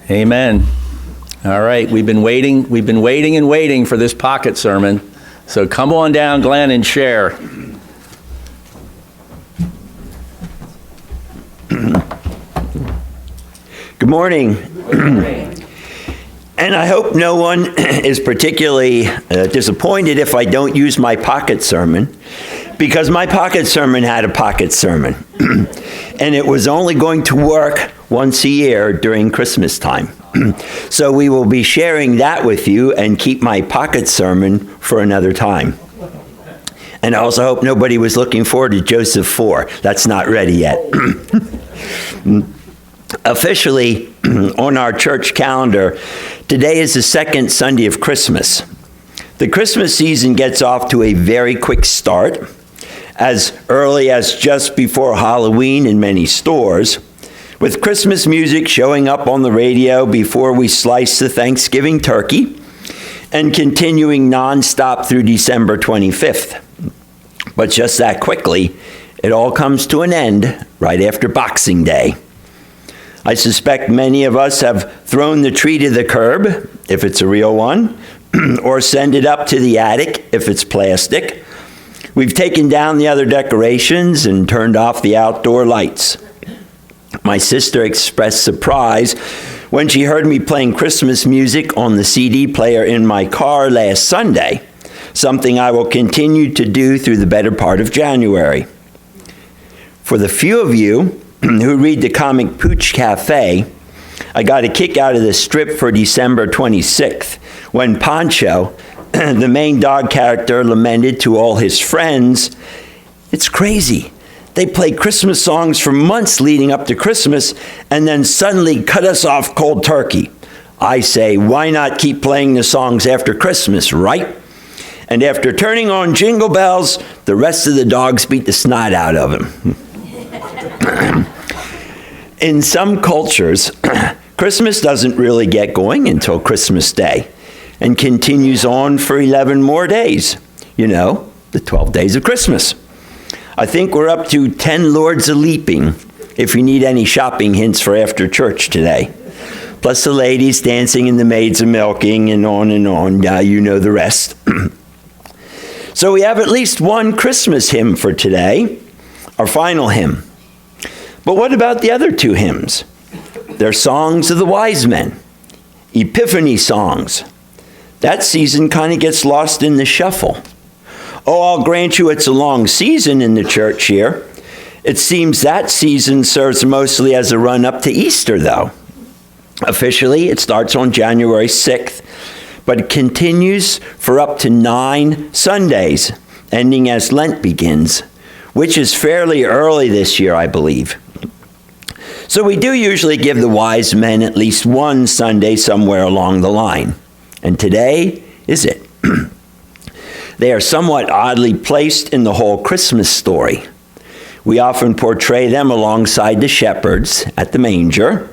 Amen. All right, we've been waiting and waiting for this pocket sermon. So come on down, Glenn, and share. Good morning. And I hope no one is particularly disappointed if I don't use my pocket sermon, because my pocket sermon had a pocket sermon. And it was only going to work once a year during Christmas time. So we will be sharing that with you and keep my pocket sermon for another time. And I also hope nobody was looking forward to Joseph 4. That's not ready yet. Officially, on our church calendar, today is the second Sunday of Christmas. The Christmas season gets off to a very quick start, as early as just before Halloween in many stores, with Christmas music showing up on the radio before we slice the Thanksgiving turkey, and continuing nonstop through December 25th. But just that quickly, it all comes to an end right after Boxing Day. I suspect many of us have thrown the tree to the curb, if it's a real one, or send it up to the attic, if it's plastic. We've taken down the other decorations and turned off the outdoor lights. My sister expressed surprise when she heard me playing Christmas music on the CD player in my car last Sunday, something I will continue to do through the better part of January. For the few of you who read the comic Pooch Cafe, I got a kick out of the strip for December 26th, when Pancho, the main dog character, lamented to all his friends, "It's crazy. They play Christmas songs for months leading up to Christmas and then suddenly cut us off cold turkey. I say, why not keep playing the songs after Christmas, right?" And after turning on Jingle Bells, the rest of the dogs beat the snot out of him. In some cultures, Christmas doesn't really get going until Christmas Day and continues on for 11 more days. You know, the 12 days of Christmas. I think we're up to 10 Lords a Leaping, if you need any shopping hints for after church today. Plus the ladies dancing and the maids a milking and on, you know the rest. So we have at least one Christmas hymn for today, our final hymn. But what about the other two hymns? They're songs of the wise men, Epiphany songs. That season kind of gets lost in the shuffle. Oh, I'll grant you it's a long season in the church year. It seems that season serves mostly as a run-up to Easter, though. Officially, it starts on January 6th, but it continues for up to 9 Sundays, ending as Lent begins, which is fairly early this year, I believe. So we do usually give the wise men at least one Sunday somewhere along the line. And today is it. They are somewhat oddly placed in the whole Christmas story. We often portray them alongside the shepherds at the manger,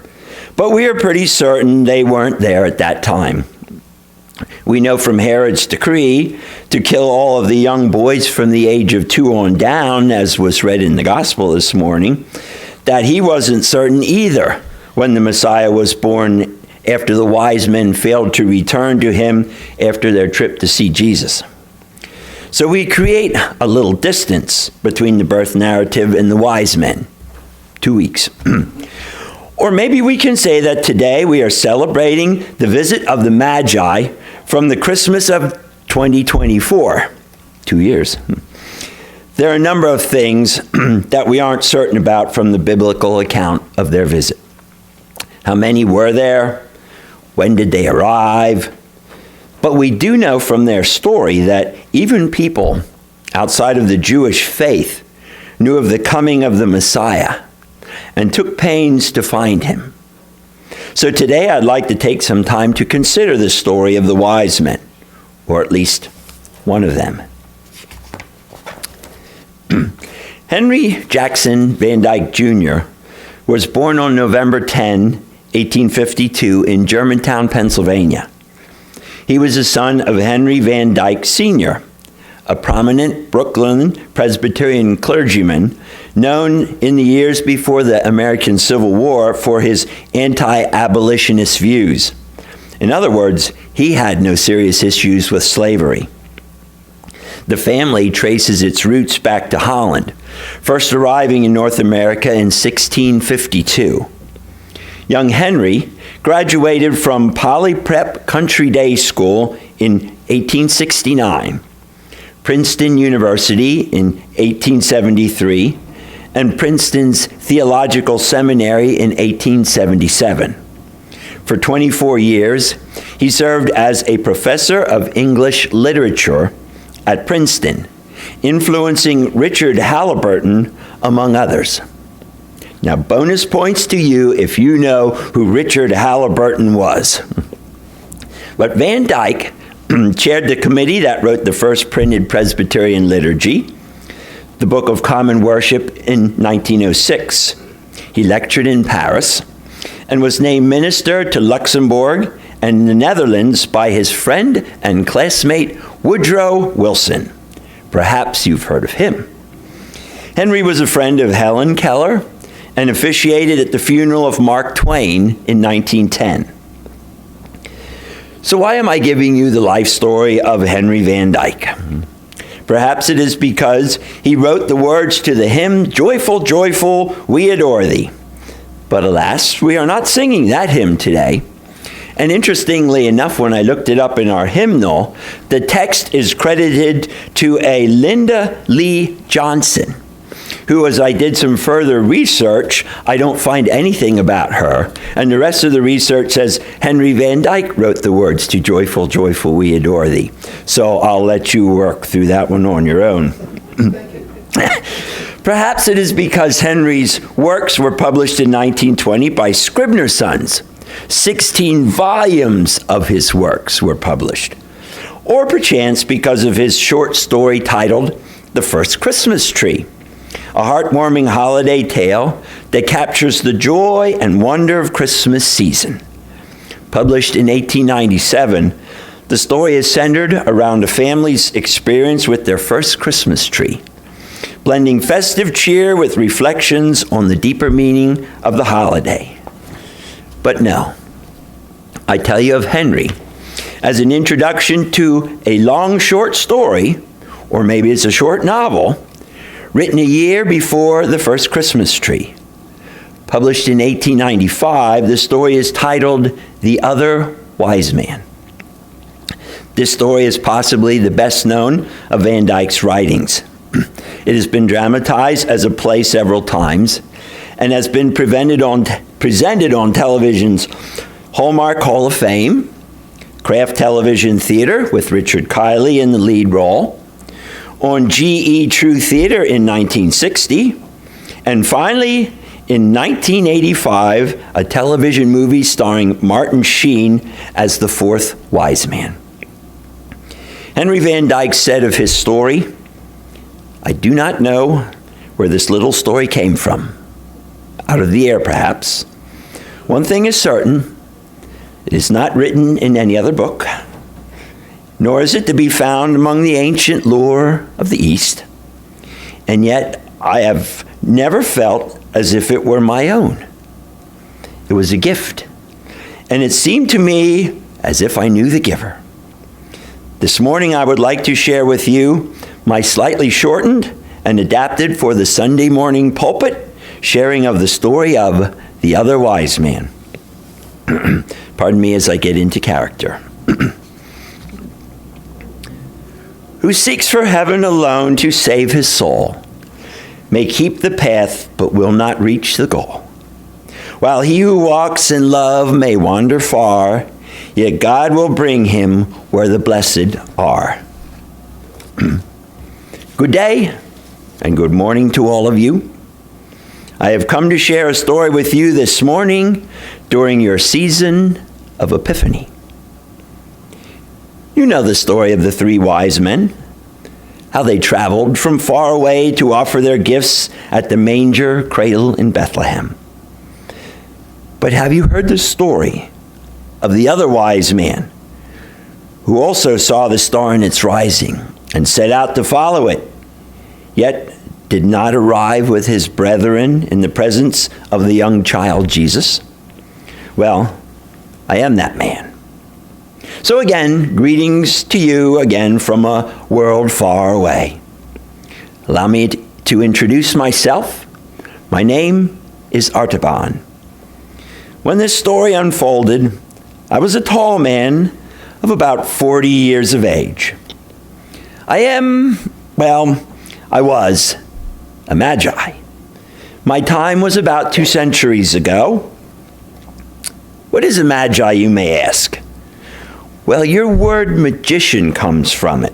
but we are pretty certain they weren't there at that time. We know from Herod's decree to kill all of the young boys from the age of 2 on down, as was read in the gospel this morning, that he wasn't certain either when the Messiah was born, after the wise men failed to return to him after their trip to see Jesus. So we create a little distance between the birth narrative and the wise men. 2 weeks. Or maybe we can say that today we are celebrating the visit of the Magi from the Christmas of 2024. 2 years. There are a number of things that we aren't certain about from the biblical account of their visit. How many were there? When did they arrive? But we do know from their story that even people outside of the Jewish faith knew of the coming of the Messiah and took pains to find him. So today I'd like to take some time to consider the story of the wise men, or at least one of them. Henry Jackson Van Dyke Jr. was born on November 10, 1852 in Germantown, Pennsylvania. He was the son of Henry Van Dyke Sr., a prominent Brooklyn Presbyterian clergyman known in the years before the American Civil War for his anti-abolitionist views. In other words, he had no serious issues with slavery. The family traces its roots back to Holland, first arriving in North America in 1652. Young Henry graduated from Poly Prep Country Day School in 1869, Princeton University in 1873, and Princeton's Theological Seminary in 1877. For 24 years, he served as a professor of English literature at Princeton, influencing Richard Halliburton, among others. Now, bonus points to you if you know who Richard Halliburton was. But Van Dyke chaired the committee that wrote the first printed Presbyterian liturgy, the Book of Common Worship, in 1906. He lectured in Paris and was named minister to Luxembourg and the Netherlands by his friend and classmate Woodrow Wilson. Perhaps you've heard of him. Henry was a friend of Helen Keller and officiated at the funeral of Mark Twain in 1910. So why am I giving you the life story of Henry Van Dyke? Perhaps it is because he wrote the words to the hymn, "Joyful, joyful, we adore thee." But alas, we are not singing that hymn today. And interestingly enough, when I looked it up in our hymnal, the text is credited to a Linda Lee Johnson, who, as I did some further research, I don't find anything about her. And the rest of the research says Henry Van Dyke wrote the words to "Joyful, joyful, we adore thee." So I'll let you work through that one on your own. Perhaps it is because Henry's works were published in 1920 by Scribner's Sons. 16 volumes of his works were published. Or perchance because of his short story titled "The First Christmas Tree," a heartwarming holiday tale that captures the joy and wonder of Christmas season. Published in 1897, the story is centered around a family's experience with their first Christmas tree, blending festive cheer with reflections on the deeper meaning of the holiday. But no, I tell you of Henry as an introduction to a long short story, or maybe it's a short novel, written a year before the first Christmas tree. Published in 1895, the story is titled "The Other Wiseman." This story is possibly the best known of Van Dyke's writings. It has been dramatized as a play several times and has been presented on television's Hallmark Hall of Fame, Kraft Television Theater with Richard Kiley in the lead role, on GE True Theater in 1960, and finally, in 1985, a television movie starring Martin Sheen as the fourth wise man. Henry Van Dyke said of his story, "I do not know where this little story came from. Out of the air, perhaps. One thing is certain, it is not written in any other book, nor is it to be found among the ancient lore of the East. And yet I have never felt as if it were my own. It was a gift, and it seemed to me as if I knew the giver. This morning I would like to share with you my slightly shortened and adapted for the Sunday morning pulpit sharing of the story of the Other Wise Man." Pardon me as I get into character. "Who seeks for heaven alone to save his soul, may keep the path but will not reach the goal. While he who walks in love may wander far, yet God will bring him where the blessed are." Good day and good morning to all of you. I have come to share a story with you this morning during your season of Epiphany. You know the story of the three wise men, how they traveled from far away to offer their gifts at the manger cradle in Bethlehem. But have you heard the story of the other wise man, who also saw the star in its rising and set out to follow it, yet did not arrive with his brethren in the presence of the young child Jesus? Well, I am that man. So again, greetings to you again from a world far away. Allow me to introduce myself. My name is Artaban. When this story unfolded, I was a tall man of about 40 years of age. I was a magi. My time was about 2 centuries ago. What is a magi, you may ask? Well, your word magician comes from it,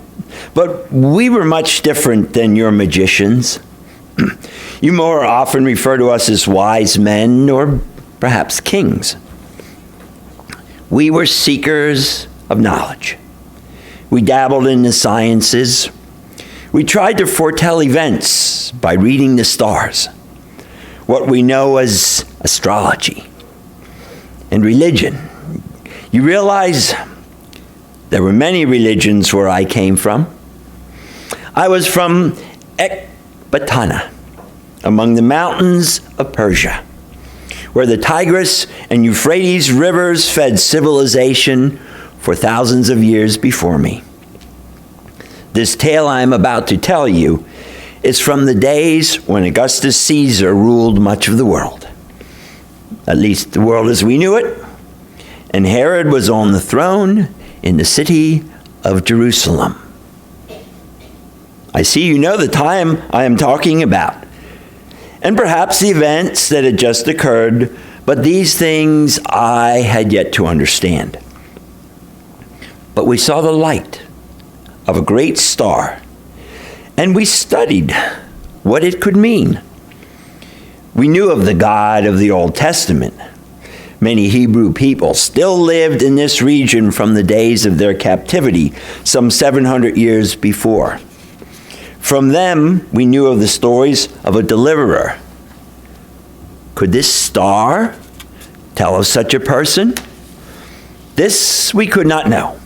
but we were much different than your magicians. You more often refer to us as wise men or perhaps kings. We were seekers of knowledge. We dabbled in the sciences. We tried to foretell events by reading the stars, what we know as astrology and religion. You realize there were many religions where I came from. I was from Ecbatana, among the mountains of Persia, where the Tigris and Euphrates rivers fed civilization for thousands of years before me. This tale I am about to tell you is from the days when Augustus Caesar ruled much of the world, at least the world as we knew it, and Herod was on the throne in the city of Jerusalem. I see you know the time I am talking about, and perhaps the events that had just occurred, but these things I had yet to understand. But we saw the light of a great star, and we studied what it could mean. We knew of the God of the Old Testament. Many Hebrew people still lived in this region from the days of their captivity, some 700 years before. From them, we knew of the stories of a deliverer. Could this star tell of such a person? This we could not know.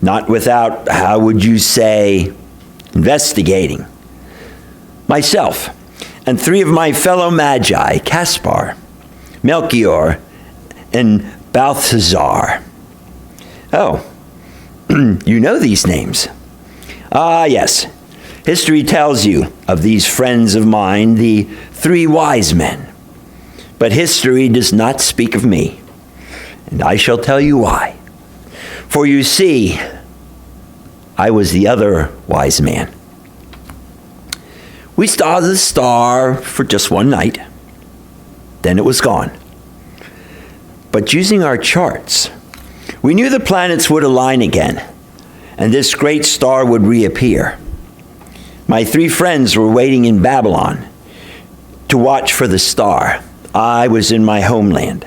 Not without, how would you say, investigating. Myself and 3 of my fellow magi, Caspar, Melchior, and Balthazar. Oh, you know these names. Ah, yes. History tells you of these friends of mine, the 3 wise men. But history does not speak of me, and I shall tell you why. For you see, I was the other wise man. We saw the star for just one night. Then it was gone. But using our charts, we knew the planets would align again, and this great star would reappear. My 3 friends were waiting in Babylon to watch for the star. I was in my homeland.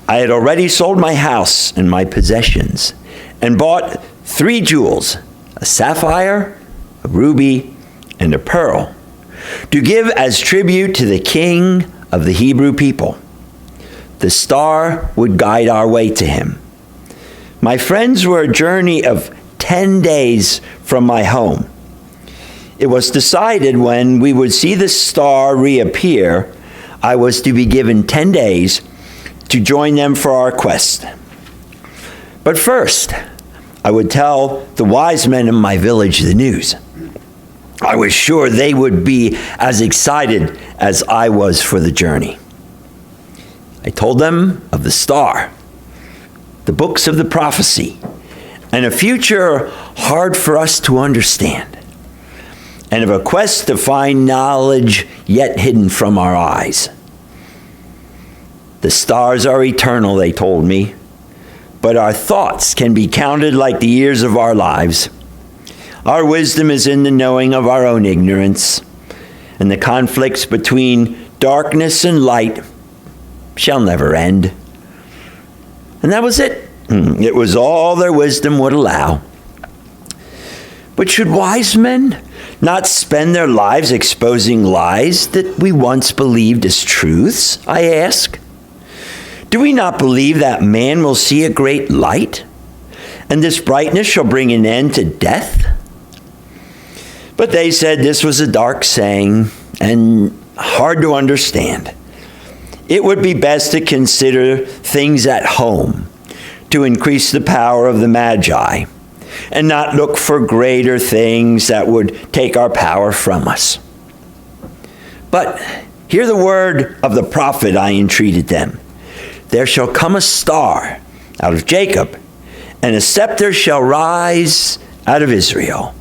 I had already sold my house and my possessions and bought 3 jewels, a sapphire, a ruby, and a pearl, to give as tribute to the king of the Hebrew people. The star would guide our way to him. My friends were a journey of 10 days from my home. It was decided when we would see the star reappear, I was to be given 10 days to join them for our quest. But first, I would tell the wise men in my village the news. I was sure they would be as excited as I was for the journey. I told them of the star, the books of the prophecy, and a future hard for us to understand, and of a quest to find knowledge yet hidden from our eyes. The stars are eternal, they told me, but our thoughts can be counted like the years of our lives. Our wisdom is in the knowing of our own ignorance, and the conflicts between darkness and light shall never end. And that was it. It was all their wisdom would allow. But should wise men not spend their lives exposing lies that we once believed as truths, I ask? Do we not believe that man will see a great light, and this brightness shall bring an end to death? But they said this was a dark saying and hard to understand. It would be best to consider things at home to increase the power of the Magi, and not look for greater things that would take our power from us. But hear the word of the prophet, I entreated them. There shall come a star out of Jacob, and a scepter shall rise out of Israel.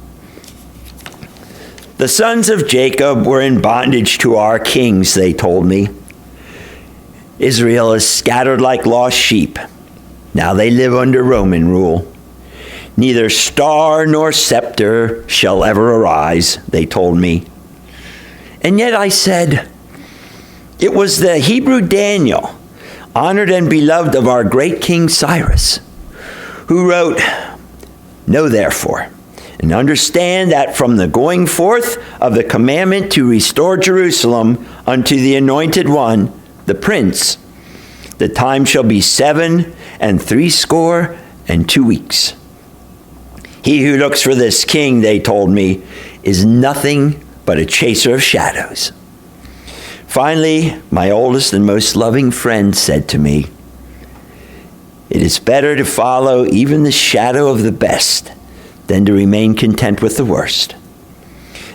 The sons of Jacob were in bondage to our kings, they told me. Israel is scattered like lost sheep. Now they live under Roman rule. Neither star nor scepter shall ever arise, they told me. And yet I said, it was the Hebrew Daniel, honored and beloved of our great King Cyrus, who wrote, Know therefore, and understand that from the going forth of the commandment to restore Jerusalem unto the Anointed One, the Prince, the time shall be 67 and 2 weeks. He who looks for this king, they told me, is nothing but a chaser of shadows. Finally, my oldest and most loving friend said to me, It is better to follow even the shadow of the best than to remain content with the worst.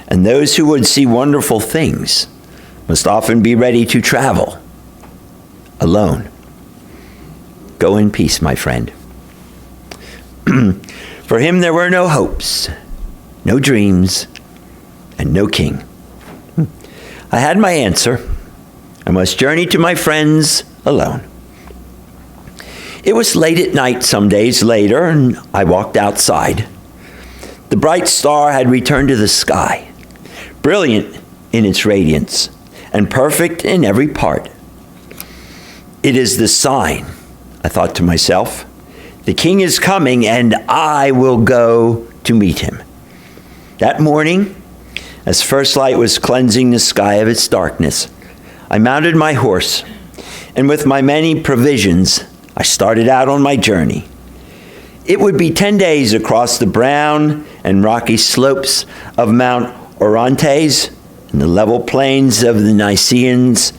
And those who would see wonderful things must often be ready to travel alone. Go in peace, my friend. For him there were no hopes, no dreams, and no king. I had my answer. I must journey to my friends alone. It was late at night some days later, and I walked outside. The bright star had returned to the sky, brilliant in its radiance, and perfect in every part. It is the sign, I thought to myself. The king is coming, and I will go to meet him. That morning, as first light was cleansing the sky of its darkness, I mounted my horse, and with my many provisions, I started out on my journey. It would be 10 days across the brown and rocky slopes of Mount Orontes and the level plains of the Niceans,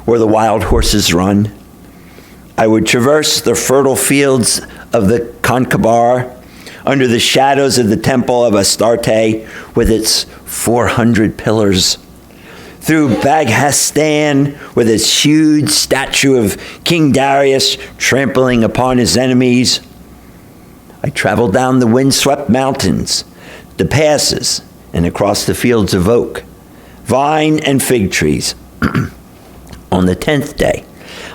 where the wild horses run. I would traverse the fertile fields of the Concabar, under the shadows of the temple of Astarte with its 400 pillars, through Baghastan with its huge statue of King Darius trampling upon his enemies. I traveled down the windswept mountains, the passes, and across the fields of oak, vine, and fig trees. On the 10th day,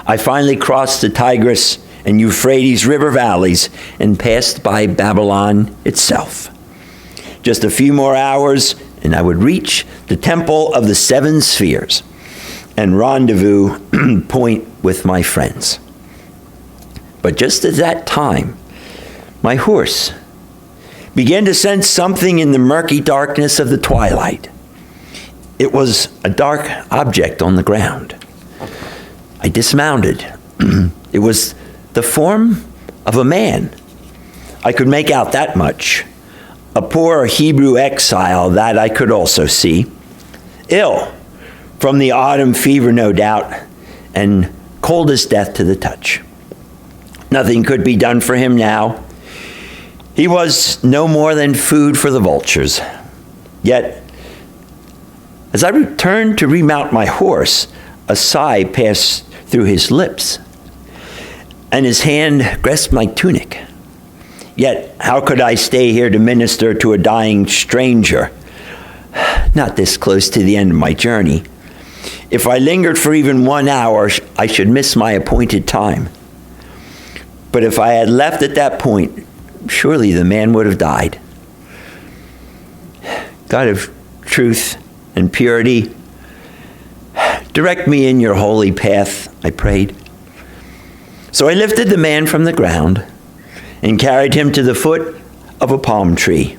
I finally crossed the Tigris and Euphrates river valleys and passed by Babylon itself. Just a few more hours, and I would reach the Temple of the Seven Spheres and rendezvous point with my friends. But just at that time, my horse began to sense something in the murky darkness of the twilight. It was a dark object on the ground. I dismounted. It was the form of a man. I could make out that much. A poor Hebrew exile, that I could also see. Ill from the autumn fever, no doubt, and cold as death to the touch. Nothing could be done for him now. He was no more than food for the vultures. Yet, as I returned to remount my horse, a sigh passed through his lips, and his hand grasped my tunic. Yet, how could I stay here to minister to a dying stranger, not this close to the end of my journey? If I lingered for even 1 hour, I should miss my appointed time. But if I had left at that point, surely the man would have died. God of truth and purity, direct me in your holy path, I prayed. So I lifted the man from the ground and carried him to the foot of a palm tree.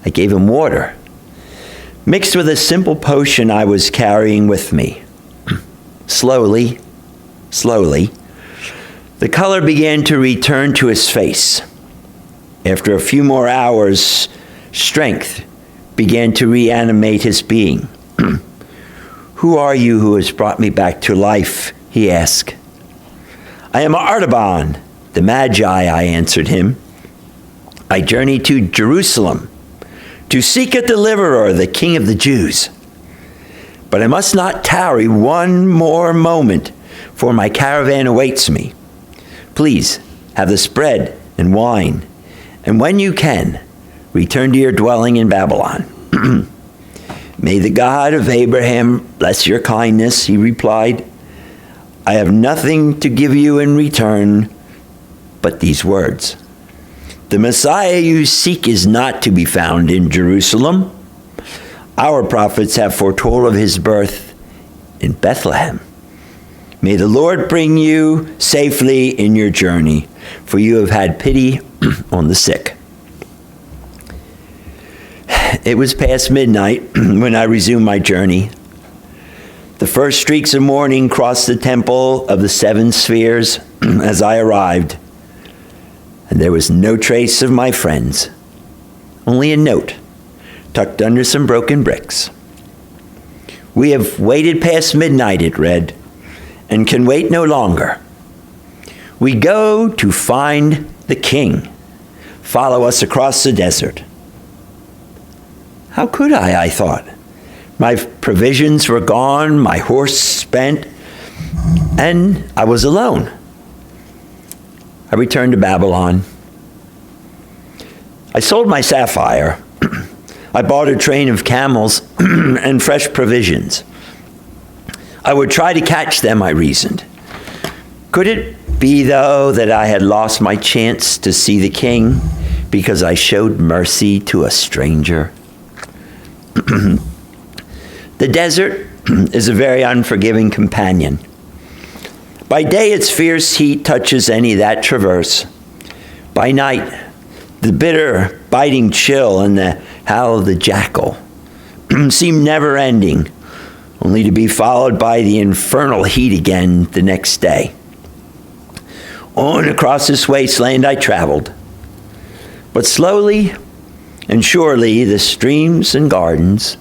I gave him water, mixed with a simple potion I was carrying with me. Slowly, the color began to return to his face. After a few more hours, strength began to reanimate his being. "Who are you who has brought me back to life?" he asked. "I am Artaban, the Magi," I answered him. "I journey to Jerusalem to seek a deliverer, the King of the Jews. But I must not tarry one more moment, for my caravan awaits me. Please have this bread and wine, and when you can, return to your dwelling in Babylon." "May the God of Abraham bless your kindness," he replied. "I have nothing to give you in return but these words. The Messiah you seek is not to be found in Jerusalem. Our prophets have foretold of his birth in Bethlehem. May the Lord bring you safely in your journey, for you have had pity on the sick." It was past midnight when I resumed my journey. The first streaks of morning crossed the temple of the seven spheres as I arrived, and there was no trace of my friends, only a note tucked under some broken bricks. "We have waited past midnight," it read, "and can wait no longer. We go to find the King. Follow us across the desert." How could I thought. My provisions were gone, my horse spent, and I was alone. I returned to Babylon. I sold my sapphire. I bought a train of camels and fresh provisions. I would try to catch them, I reasoned. Could it be, though, that I had lost my chance to see the King because I showed mercy to a stranger? The desert is a very unforgiving companion. By day, its fierce heat touches any that traverse. By night, the bitter, biting chill and the howl of the jackal seem never-ending, only to be followed by the infernal heat again the next day. On across this wasteland I traveled, but slowly and surely the streams and gardens,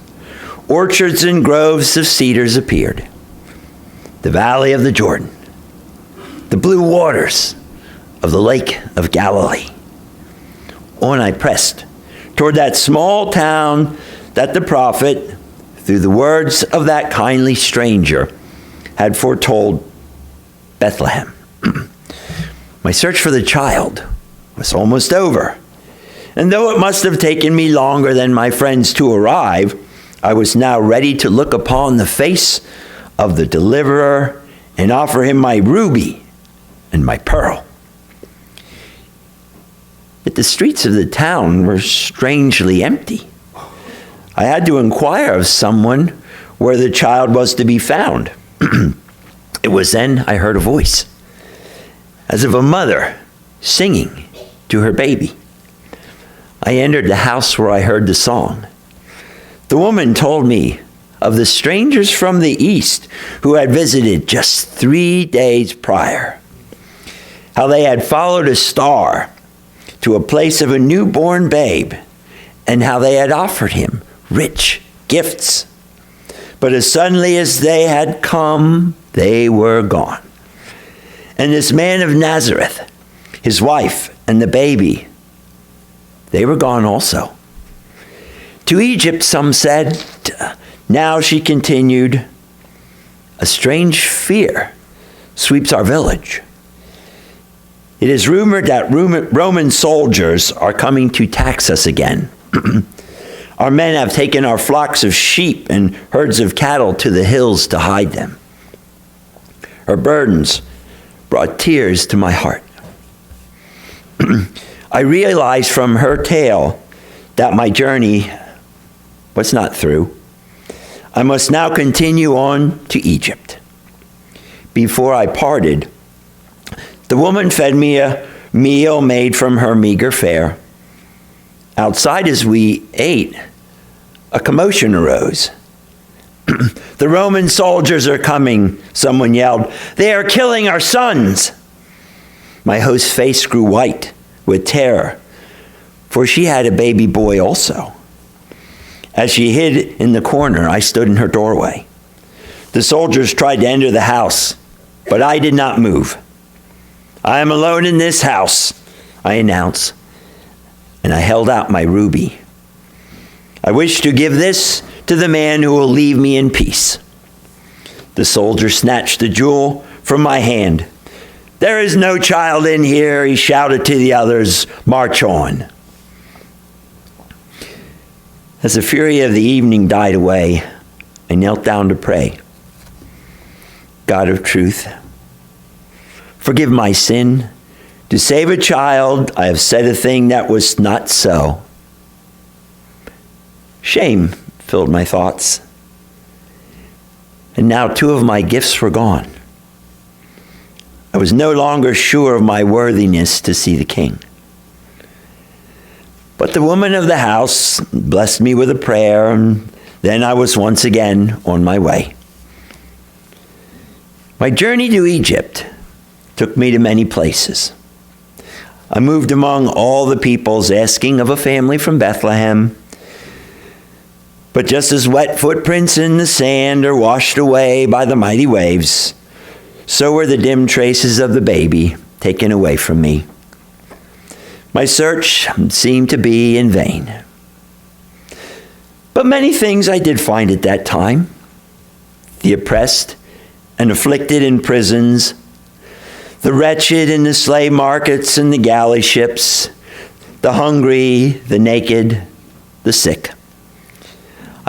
orchards and groves of cedars appeared. The valley of the Jordan, the blue waters of the Lake of Galilee. On I pressed toward that small town that the prophet, through the words of that kindly stranger, had foretold, Bethlehem. My search for the child was almost over. And though it must have taken me longer than my friends to arrive, I was now ready to look upon the face of the deliverer and offer him my ruby and my pearl. Yet the streets of the town were strangely empty. I had to inquire of someone where the child was to be found. It was then I heard a voice, as of a mother singing to her baby. I entered the house where I heard the song. The woman told me of the strangers from the east who had visited just 3 days prior, how they had followed a star to a place of a newborn babe, and how they had offered him rich gifts. But as suddenly as they had come, they were gone. And this man of Nazareth, his wife, and the baby, they were gone also. To Egypt, some said. Now, she continued, a strange fear sweeps our village. It is rumored that Roman soldiers are coming to tax us again. Our men have taken our flocks of sheep and herds of cattle to the hills to hide them. Her burdens brought tears to my heart. I realized from her tale that my journey was not through. I must now continue on to Egypt. Before I parted, the woman fed me a meal made from her meager fare. Outside, as we ate, a commotion arose. The Roman soldiers are coming, someone yelled. They are killing our sons. My host's face grew white with terror, for she had a baby boy also. As she hid in the corner, I stood in her doorway. The soldiers tried to enter the house, but I did not move. I am alone in this house, I announced, and I held out my ruby. I wish to give this to the man who will leave me in peace. The soldier snatched the jewel from my hand. There is no child in here, he shouted to the others. March on. As the fury of the evening died away, I knelt down to pray. God of truth, forgive my sin. To save a child, I have said a thing that was not so. Shame filled my thoughts. And now 2 of my gifts were gone. I was no longer sure of my worthiness to see the king. But the woman of the house blessed me with a prayer, and then I was once again on my way. My journey to Egypt took me to many places. I moved among all the peoples, asking of a family from Bethlehem. But just as wet footprints in the sand are washed away by the mighty waves, so were the dim traces of the baby taken away from me. My search seemed to be in vain. But many things I did find at that time. The oppressed and afflicted in prisons, the wretched in the slave markets and the galley ships, the hungry, the naked, the sick.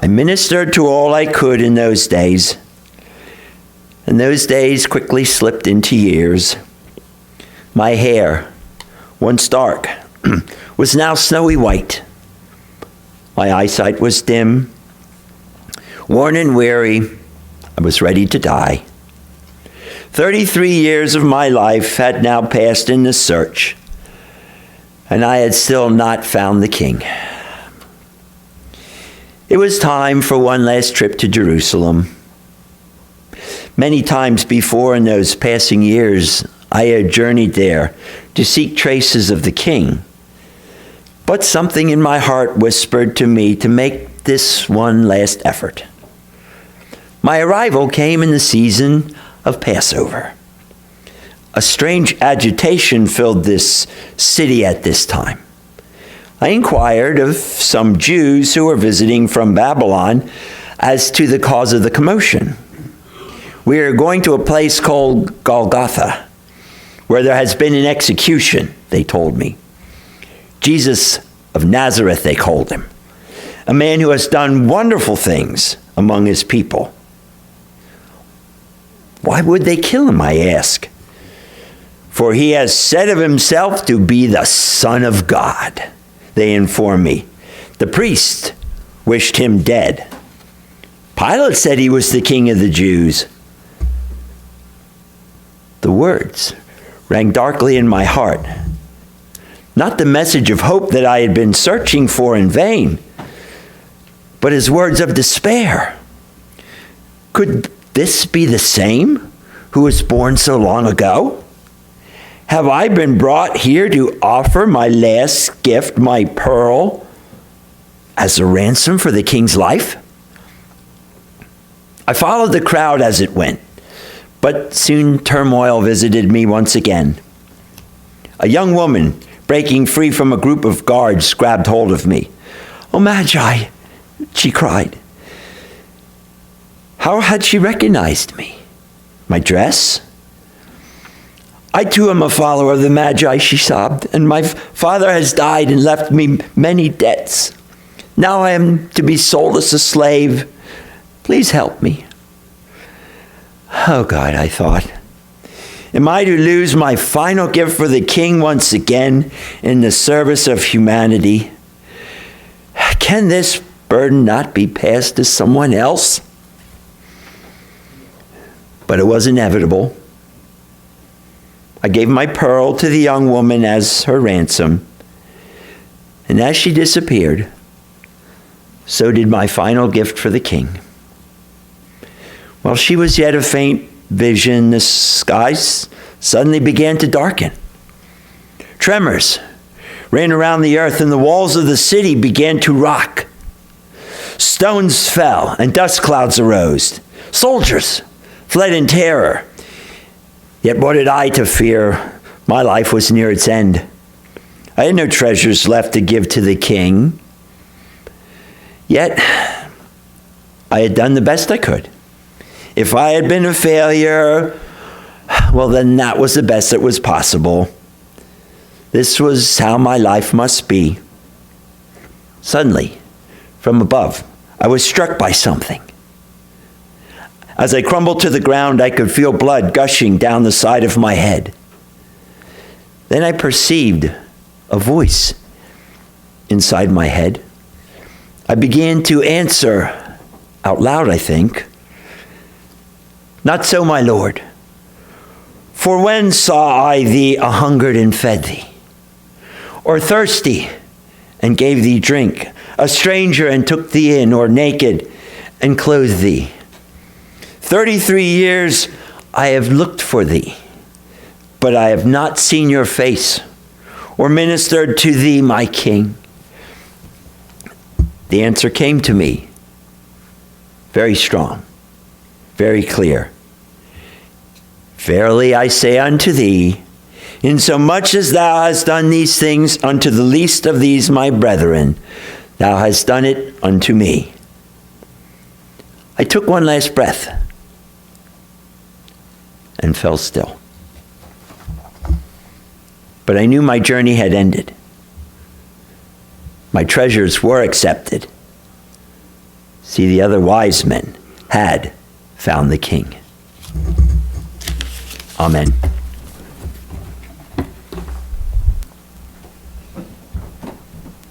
I ministered to all I could in those days, and those days quickly slipped into years. My hair, once dark, was now snowy white. My eyesight was dim. Worn and weary, I was ready to die. 33 years of my life had now passed in the search, and I had still not found the king. It was time for one last trip to Jerusalem. Many times before in those passing years, I had journeyed there to seek traces of the king. But something in my heart whispered to me to make this one last effort. My arrival came in the season of Passover. A strange agitation filled this city at this time. I inquired of some Jews who were visiting from Babylon as to the cause of the commotion. We are going to a place called Golgotha, where there has been an execution, they told me. Jesus of Nazareth, they called him, a man who has done wonderful things among his people. Why would they kill him, I ask? For he has said of himself to be the Son of God, they inform me. The priest wished him dead. Pilate said he was the king of the Jews. The words rang darkly in my heart. Not the message of hope that I had been searching for in vain, but his words of despair. Could this be the same who was born so long ago? Have I been brought here to offer my last gift, my pearl, as a ransom for the king's life? I followed the crowd as it went, but soon turmoil visited me once again. A young woman, breaking free from a group of guards, grabbed hold of me. "Oh, Magi," she cried. How had she recognized me? My dress? "I too am a follower of the Magi," she sobbed, "and my father has died and left me many debts. Now I am to be sold as a slave. Please help me." Oh God, I thought. Am I to lose my final gift for the king once again in the service of humanity? Can this burden not be passed to someone else? But it was inevitable. I gave my pearl to the young woman as her ransom. And as she disappeared, so did my final gift for the king. While she was yet a faint vision, the skies suddenly began to darken. Tremors ran around the earth, and the walls of the city began to rock. Stones fell and dust clouds arose. Soldiers fled in terror. Yet what had I to fear? My life was near its end. I had no treasures left to give to the king. Yet I had done the best I could. If I had been a failure, well, then that was the best that was possible. This was how my life must be. Suddenly, from above, I was struck by something. As I crumbled to the ground, I could feel blood gushing down the side of my head. Then I perceived a voice inside my head. I began to answer out loud, I think. Not so, my Lord. For when saw I thee a hungered and fed thee, or thirsty and gave thee drink, a stranger and took thee in, or naked and clothed thee? 33 years I have looked for thee, but I have not seen your face, or ministered to thee, my King. The answer came to me, very strong, very clear. Verily I say unto thee, insomuch as thou hast done these things unto the least of these my brethren, thou hast done it unto me. I took one last breath and fell still. But I knew my journey had ended. My treasures were accepted. See, the other wise men had found the king. Amen.